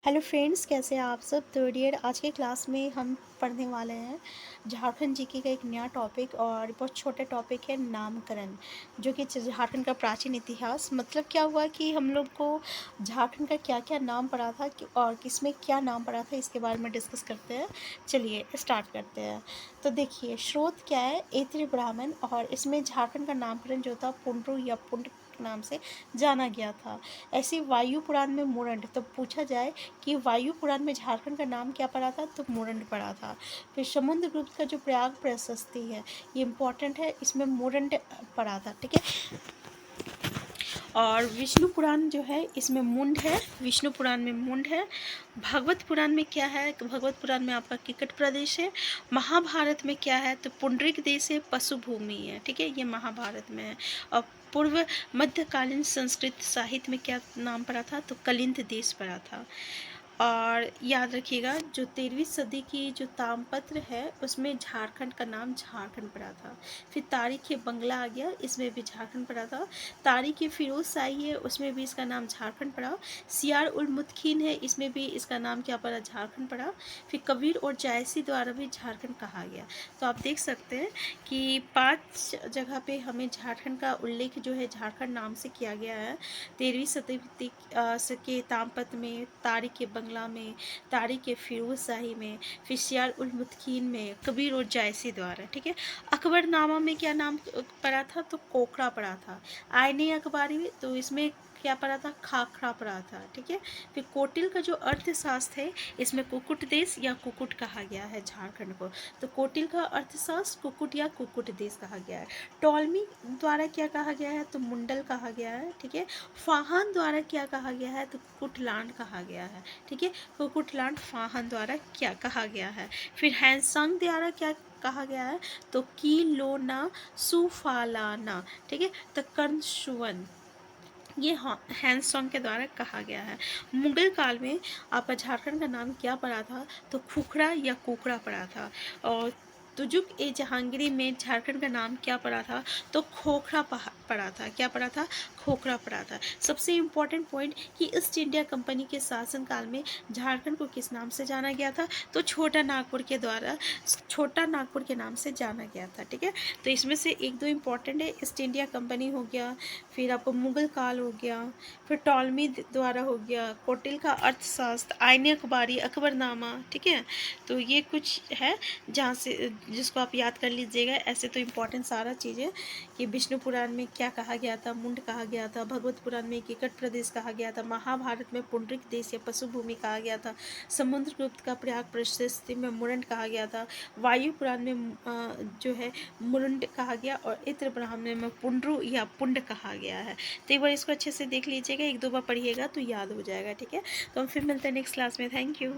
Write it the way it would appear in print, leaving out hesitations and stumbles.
Hello friends, कैसे हैं आप सब। तो डियर, आज के क्लास में हम पढ़ने वाले हैं झारखंड जीके का एक नया टॉपिक। और बहुत छोटा टॉपिक है नामकरण, जो कि झारखंड का प्राचीन इतिहास। मतलब क्या हुआ कि हम लोग को झारखंड का क्या क्या नाम पड़ा था और किसमें क्या नाम पड़ा था, इसके बारे में डिस्कस करते हैं। चलिए स्टार्ट करते हैं। तो देखिए, स्रोत क्या है, ऐत्रेय ब्राह्मण। और इसमें झारखंड का नामकरण जो था पुंड्रू या पुंड नाम से जाना गया था। ऐसे वायु पुराण में मुरंड, तो पूछा जाए कि वायु पुराण में झारखंड का नाम क्या पड़ा था, तो मुरंड पड़ा था। फिर समुद्रगुप्त का जो प्रयाग प्रशस्ति है, ये इंपॉर्टेंट है, इसमें मुरंड पड़ा था। ठीक है। और विष्णु पुराण जो है, इसमें मुंड है। विष्णु पुराण में मुंड है। भागवत पुराण में क्या है, भगवत पुराण में आपका किकट प्रदेश है। महाभारत में क्या है, तो पुंडरिक देश है, पशु भूमि है। ठीक है, ये महाभारत में है। और पूर्व मध्यकालीन संस्कृत साहित्य में क्या नाम पड़ा था, तो कलिंद देश पड़ा था। और याद रखिएगा, जो 13वीं सदी की जो तामपत्र है, उसमें झारखंड का नाम झारखंड पड़ा था। फिर तारीख बंगला आ गया, इसमें भी झारखंड पड़ा था। तारीख फिरोज शाही है, उसमें भी इसका नाम झारखंड पड़ा। सियार उल मुतखीन है, इसमें भी इसका नाम क्या पड़ा, झारखंड पड़ा। फिर कबीर और जायसी द्वारा भी झारखंड कहा गया। तो आप देख सकते हैं कि 5 जगह पे हमें झारखंड का उल्लेख जो है झारखंड नाम से किया गया है। 13वीं शताब्दी के तामपत्र में, तारीख बंगला में, तारीख फिरोज शाही में, फिर सियार उल मुतखीन में, कबीर और जायसी द्वारा। ठीक है। अकबरनामा में क्या नाम पड़ा था, तो कोखड़ा पड़ा था। आईने अखबारी में, तो इसमें क्या पड़ा था, खाखरा पड़ा था। ठीक है। फिर कोटिल का जो अर्थशास्त्र है, इसमें कुकुट देश या कुकुट कहा गया है झारखंड को। तो कोटिल का अर्थशास्त्र कुकुट या कुकुट देश कहा गया है। टॉलमी द्वारा क्या कहा गया है, तो मुंडल कहा गया है। ठीक है। फाहन द्वारा क्या कहा गया है, तो कुकुटलांड कहा गया है। ठीक है। कुकुटलांड फाहन द्वारा क्या कहा गया है। फिर हैंसंग द्वारा क्या कहा गया है, तो कीलोना सुफालाना। ठीक है। तो कर्णसुवन, ये हैंसोंग के द्वारा कहा गया है। मुगल काल में आपका झारखंड का नाम क्या पड़ा था, तो खुखड़ा या कुकड़ा पड़ा था। और तुजुक ए जहांगीरी में झारखंड का नाम क्या पड़ा था, तो खोखड़ा पड़ा था। क्या पड़ा था, खोखड़ा पड़ा था। सबसे इम्पोर्टेंट पॉइंट कि ईस्ट इंडिया कंपनी के शासनकाल में झारखंड को किस नाम से जाना गया था, तो छोटा नागपुर के द्वारा, छोटा नागपुर के नाम से जाना गया था। ठीक है। तो इसमें से एक दो इम्पॉर्टेंट है, ईस्ट इंडिया कंपनी हो गया, फिर आपको मुगल काल हो गया, फिर टॉलमी द्वारा हो गया, कोटिल का अर्थशास्त्र, आईने अखबारी, अकबरनामा। ठीक है। तो ये कुछ है जहाँ से जिसको आप याद कर लीजिएगा। ऐसे तो इम्पोर्टेंट सारा चीज़ें कि विष्णु पुराण में क्या कहा गया था, मुंड कहा गया था। भगवत पुराण में किकट प्रदेश कहा गया था। महाभारत में पुंडरिक देश या पशु भूमि कहा गया था। समुद्रगुप्त का प्रयाग प्रशस्ति में मुरंड कहा गया था। वायु पुराण में जो है मुरंड कहा गया। और इत्र ब्राह्मण में पुंड्रू या पुंड कहा गया है। तो एक बार इसको अच्छे से देख लीजिएगा, एक दो बार पढ़िएगा तो याद हो जाएगा। ठीक है। तो हम फिर मिलते हैं नेक्स्ट क्लास में। Thank you.